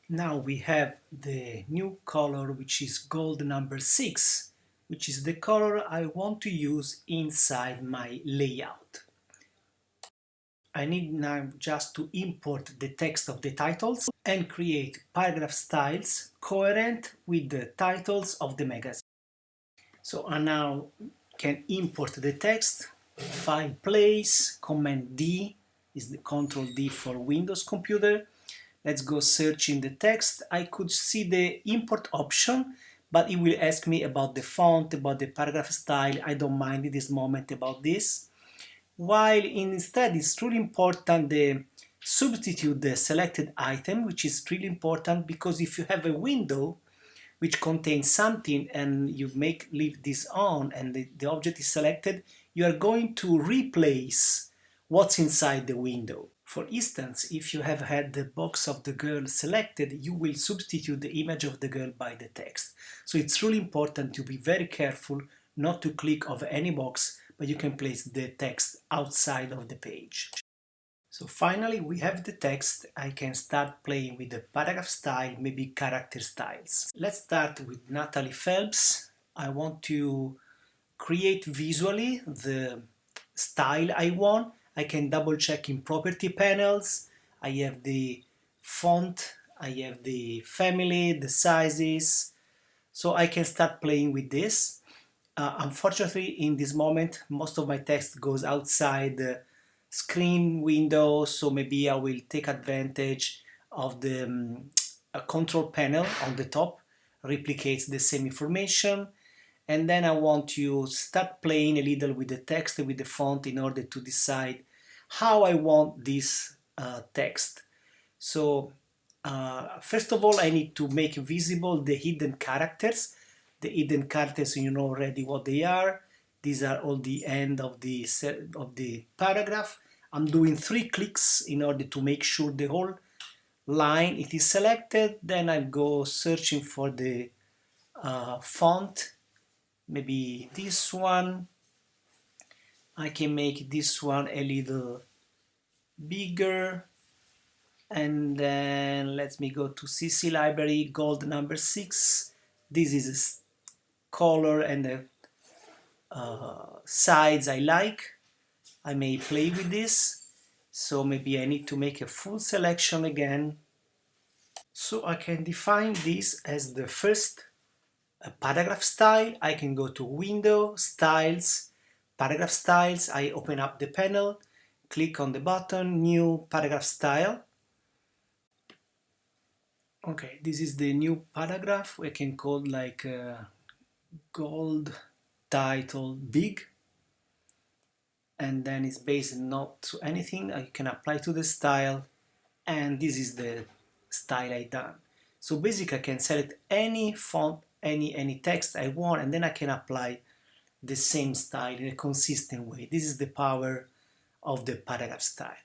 Now we have the new color, which is gold number 6, which is the color I want to use inside my layout. I need now just to import the text of the titles and create paragraph styles coherent with the titles of the magazine. So I now can import the text, file place, command D is the control D for Windows computer. Let's go search in the text. I could see the import option, but it will ask me about the font, about the paragraph style. I don't mind at this moment about this. While instead it's really important the substitute the selected item, which is really important because if you have a window which contains something and you leave this on and the object is selected, you are going to replace what's inside the window. For instance, if you have had the box of the girl selected, you will substitute the image of the girl by the text. So it's really important to be very careful not to click over any box, but you can place the text outside of the page. So finally we have the text. I can start playing with the paragraph style, maybe character styles. Let's start with Natalie Phelps. I want to create visually the style I want. I can double check in property panels. I have the font, I have the family, the sizes, so I can start playing with this. Unfortunately, in this moment, most of my text goes outside the screen window, so maybe I will take advantage of the control panel on the top, replicates the same information, and then I want to start playing a little with the text, with the font, in order to decide how I want this text. So first of all, I need to make visible the hidden characters. The hidden characters, you know already what they are. These are all the end of the paragraph. I'm doing 3 clicks in order to make sure the whole line it is selected. Then I go searching for the font, maybe this one. I can make this one a little bigger, and then let me go to CC library, gold number 6. This is a color and the size I like. I may play with this, so maybe I need to make a full selection again. So I can define this as the first paragraph style. I can go to Window, Styles, Paragraph Styles. I open up the panel, click on the button, New Paragraph Style. Okay, this is the new paragraph. We can call like gold title big, and then it's based not to anything. I can apply to the style, and this is the style I done. So basically I can select any font, any text I want, and then I can apply the same style in a consistent way. This is the power of the paragraph style.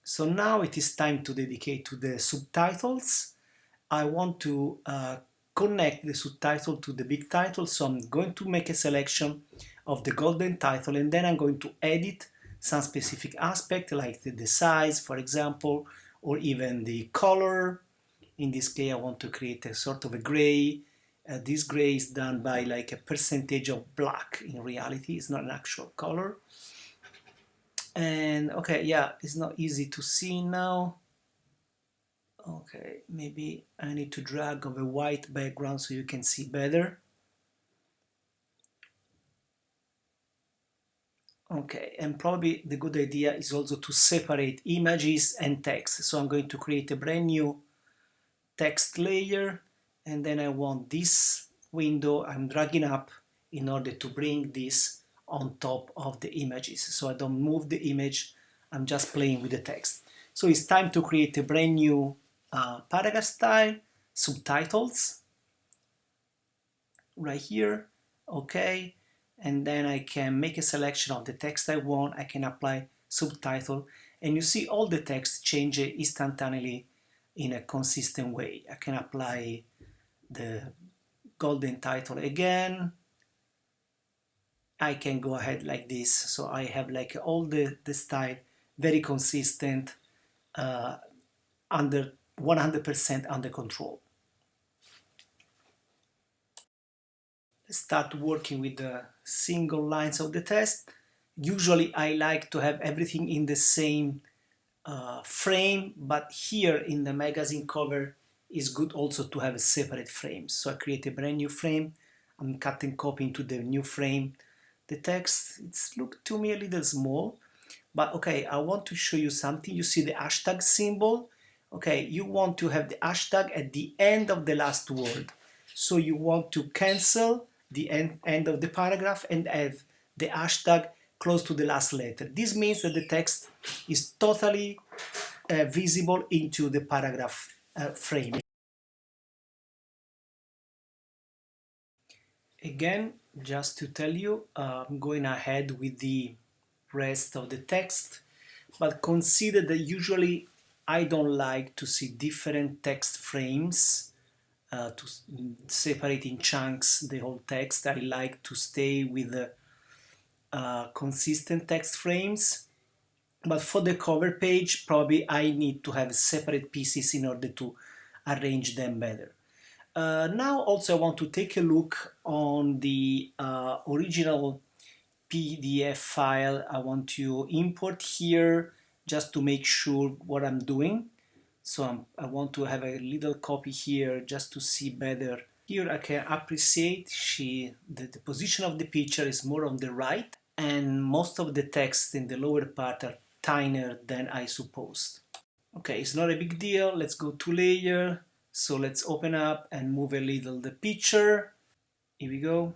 So now it is time to dedicate to the subtitles. I want to connect the subtitle to the big title, so I'm going to make a selection of the golden title, and then I'm going to edit some specific aspect like the size, for example, or even the color. In this case I want to create a sort of a gray. This gray is done by like a percentage of black. In reality it's not an actual color. And okay, yeah, it's not easy to see now. Okay, maybe I need to drag over a white background so you can see better. Okay, and probably the good idea is also to separate images and text. So I'm going to create a brand new text layer, and then I want this window I'm dragging up in order to bring this on top of the images. So I don't move the image, I'm just playing with the text. So it's time to create a brand new paragraph style, subtitles, right here, okay, and then I can make a selection of the text I want. I can apply subtitle, and you see all the text change instantaneously in a consistent way. I can apply the golden title again. I can go ahead like this, so I have like all the style very consistent under 100% under control. Let's start working with the single lines of the text. Usually I like to have everything in the same frame, but here in the magazine cover is good also to have a separate frame. So I create a brand new frame. I'm cutting copy into the new frame. The text, it's looked to me a little small, but okay, I want to show you something. You see the hashtag symbol? Okay, you want to have the hashtag at the end of the last word. So you want to cancel the end of the paragraph and have the hashtag close to the last letter. This means that the text is totally visible into the paragraph frame. Again, just to tell you, I'm going ahead with the rest of the text, but consider that usually I don't like to see different text frames to separate in chunks the whole text. I like to stay with the consistent text frames, but for the cover page probably I need to have separate pieces in order to arrange them better. Now also I want to take a look on the original PDF file. I want to import here just to make sure what I'm doing. So I want to have a little copy here just to see better. Here I can appreciate the position of the picture is more on the right, and most of the text in the lower part are tinier than I supposed. Okay, it's not a big deal. Let's go to layer. So let's open up and move a little the picture. Here we go.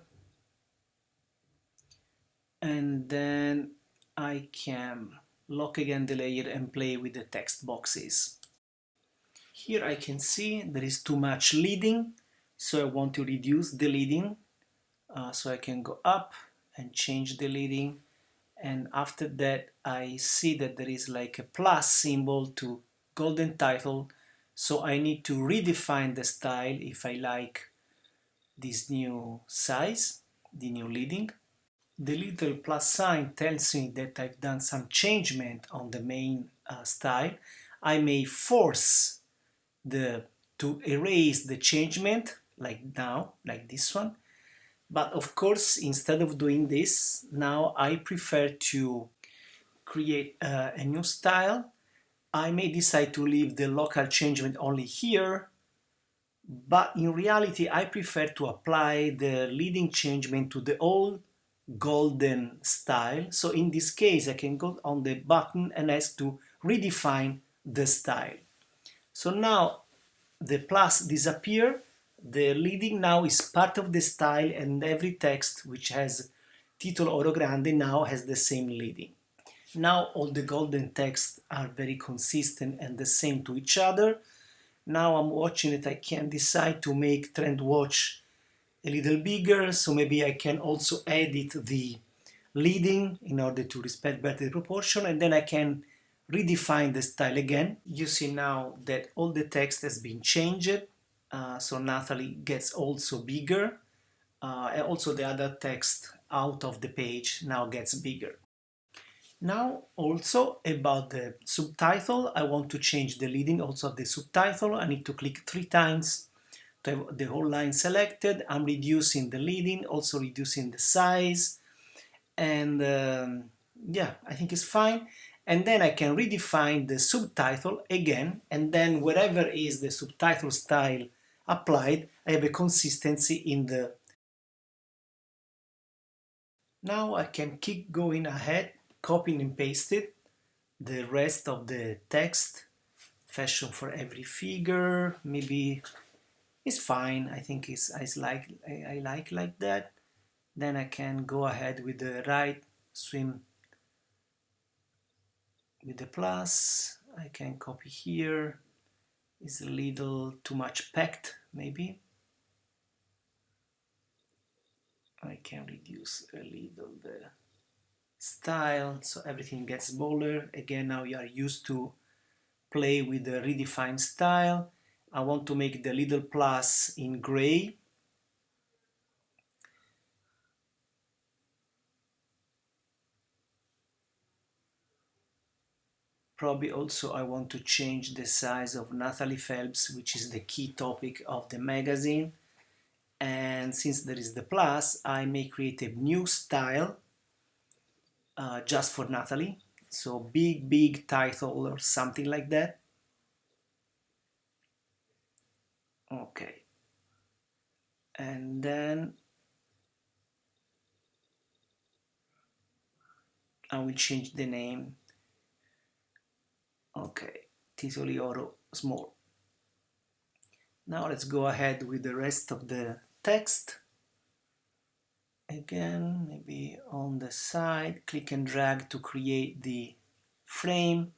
And then I can lock again the layer and play with the text boxes. Here I can see there is too much leading, so I want to reduce the leading. So I can go up and change the leading, and after that I see that there is like a plus symbol to golden title, so I need to redefine the style if I like this new size, the new leading. The little plus sign tells me that I've done some changement on the main style. I may force to erase the changement like now, like this one. But of course, instead of doing this, now I prefer to create a new style. I may decide to leave the local changement only here, but in reality I prefer to apply the leading changement to the old golden style. So in this case I can go on the button and ask to redefine the style. So now the plus disappear, the leading now is part of the style, and every text which has titolo oro grande now has the same leading. Now all the golden texts are very consistent and the same to each other. Now I'm watching it, I can decide to make trend watch a little bigger, so maybe I can also edit the leading in order to respect better the proportion, and then I can redefine the style again. You see now that all the text has been changed, so Natalie gets also bigger, and also the other text out of the page now gets bigger. Now also about the subtitle, I want to change the leading also of the subtitle. I need to click 3 times to have the whole line selected. I'm reducing the leading, also reducing the size, and yeah, I think it's fine. And then I can redefine the subtitle again, and then wherever is the subtitle style applied, I have a consistency in the... Now I can keep going ahead, copying and pasting the rest of the text. Fashion for every figure, maybe it's fine. I think I like that. Then I can go ahead with the right swim with the plus. I can copy here. It's a little too much packed, maybe. I can reduce a little the style so everything gets bolder. Again, now you are used to play with the redefined style. I want to make the little plus in gray. Probably also I want to change the size of Natalie Phelps, which is the key topic of the magazine. And since there is the plus, I may create a new style just for Natalie. So big title or something like that. Okay. And then I will change the name. Okay, Titoli Oro small. Now let's go ahead with the rest of the text. Again, maybe on the side, click and drag to create the frame.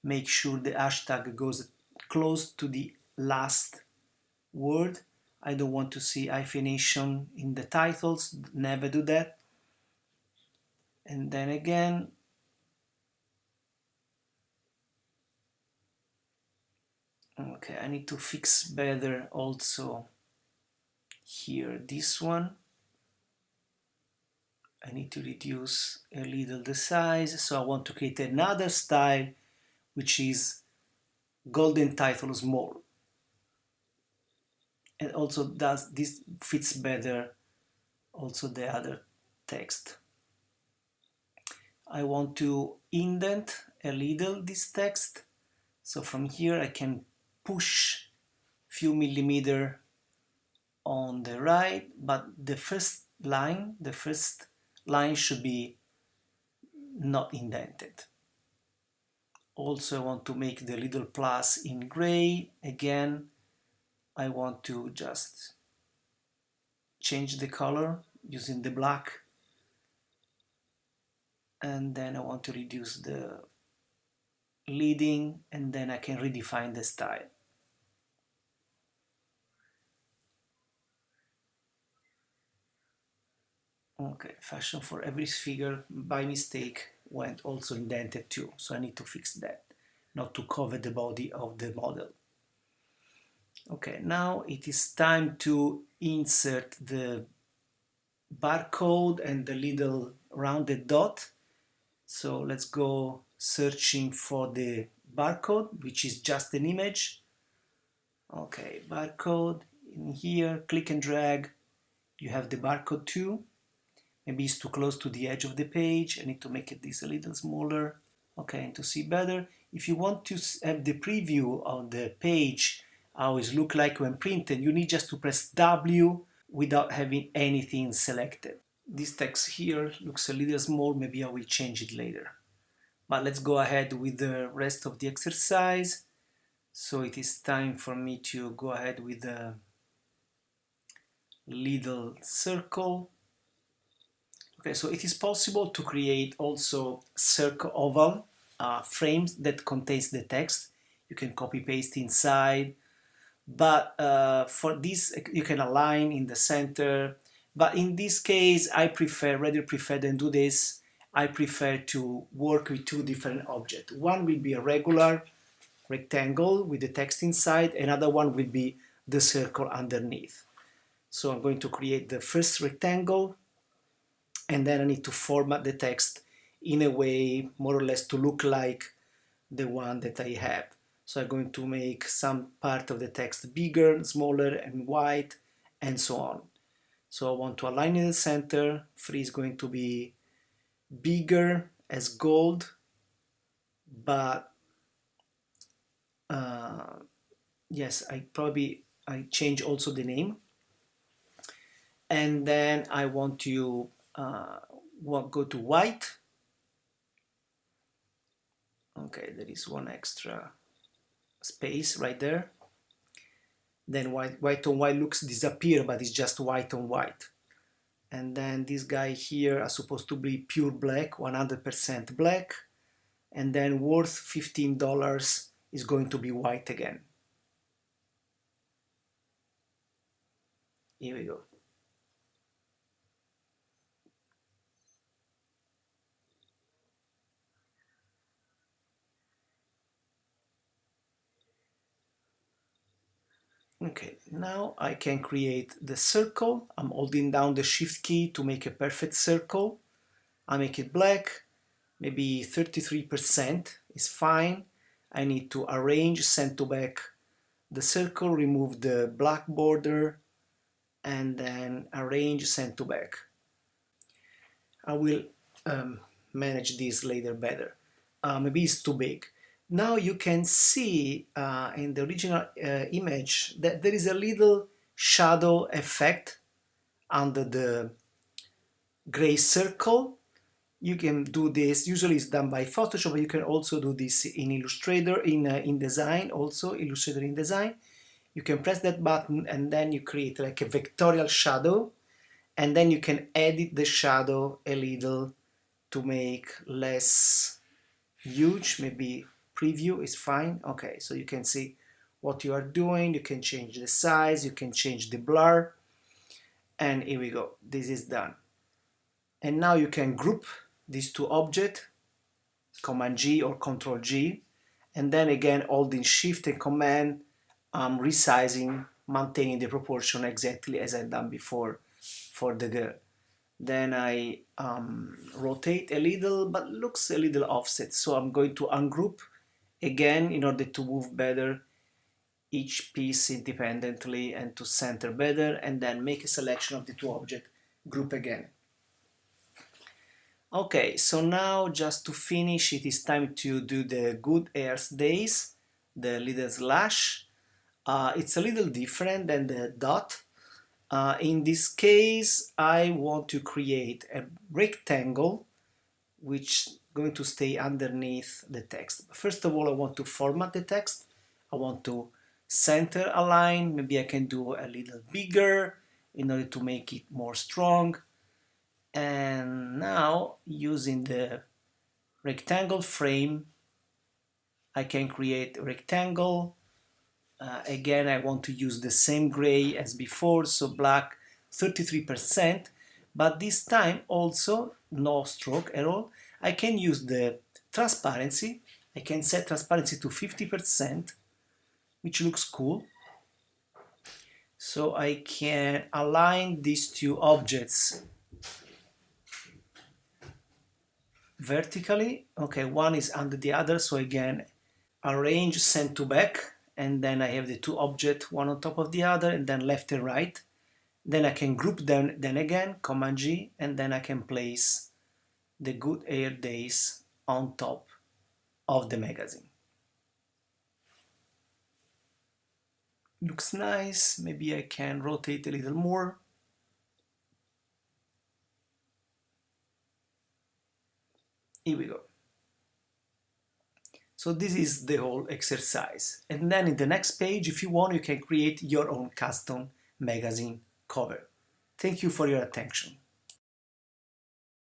Make sure the hashtag goes close to the last word. I don't want to see hyphenation in the titles, never do that. And then again, okay, I need to fix better also here this one. I need to reduce a little the size, so I want to create another style which is golden title small, and also does this fits better also the other text. I want to indent a little this text, so from here I can push few millimeter on the right, but the first line should be not indented. Also, I want to make the little plus in gray. Again, I want to just change the color using the black, and then I want to reduce the leading, and then I can redefine the style. Okay, fashion for every figure by mistake went also indented too, so I need to fix that, not to cover the body of the model. Okay, now it is time to insert the barcode and the little rounded dot. So let's go searching for the barcode, which is just an image. Okay, barcode in here, click and drag. You have the barcode too. Maybe it's too close to the edge of the page. I need to make this a little smaller. Okay, and to see better, if you want to have the preview of the page, how it look like when printed, you need just to press W without having anything selected. This text here looks a little small, maybe I will change it later. But let's go ahead with the rest of the exercise. So it is time for me to go ahead with the little circle. Okay, so it is possible to create also circle oval frames that contains the text. You can copy paste inside, but for this you can align in the center. But in this case, rather prefer than do this, I prefer to work with two different objects. One will be a regular rectangle with the text inside, another one will be the circle underneath. So I'm going to create the first rectangle, and then I need to format the text in a way more or less to look like the one that I have. So I'm going to make some part of the text bigger, smaller, and white, and so on. So I want to align in the center. Free is going to be bigger as gold, but yes, I change also the name. And then I want to go to white. Okay, there is one extra space right there. Then white on white looks disappear, but it's just white on white. And then this guy here are supposed to be pure black, 100% black. And then worth $15 is going to be white again. Here we go. Okay, now I can create the circle. I'm holding down the shift key to make a perfect circle. I make it black. maybe 33% is fine. I need to arrange, send to back the circle, remove the black border, and then arrange, send to back. I will manage this later better. Maybe it's too big. Now you can see in the original image that there is a little shadow effect under the gray circle. You can do this, usually it's done by Photoshop, but you can also do this in Illustrator, in InDesign, also Illustrator InDesign. You can press that button and then you create like a vectorial shadow, and then you can edit the shadow a little to make less huge. Maybe preview is fine. Okay, so you can see what you are doing. You can change the size, you can change the blur, and here we go. This is done. And now you can group these two objects, Command G or Control G, and then again holding Shift and Command, resizing, maintaining the proportion exactly as I've done before for the girl. Then I rotate a little, but looks a little offset, so I'm going to ungroup again in order to move better each piece independently and to center better, and then make a selection of the two objects, group again. Okay, so now just to finish, it is time to do the good airs days, the little slash. It's a little different than the dot. In this case, I want to create a rectangle which is going to stay underneath the text. First of all, I want to format the text. I want to center a line. Maybe I can do a little bigger in order to make it more strong. And now, using the rectangle frame, I can create a rectangle. Again, I want to use the same gray as before, so black 33%, but this time also no stroke at all. I can use the transparency. I can set transparency to 50%, which looks cool. So I can align these two objects vertically. Okay, one is under the other, so again, arrange, send to back, and then I have the two objects, one on top of the other, and then left and right. Then I can group them, then again, Command G, and then I can place the Good Air Days on top of the magazine. Looks nice. Maybe I can rotate a little more. Here we go. So this is the whole exercise. And then in the next page, if you want, you can create your own custom magazine cover. Thank you for your attention.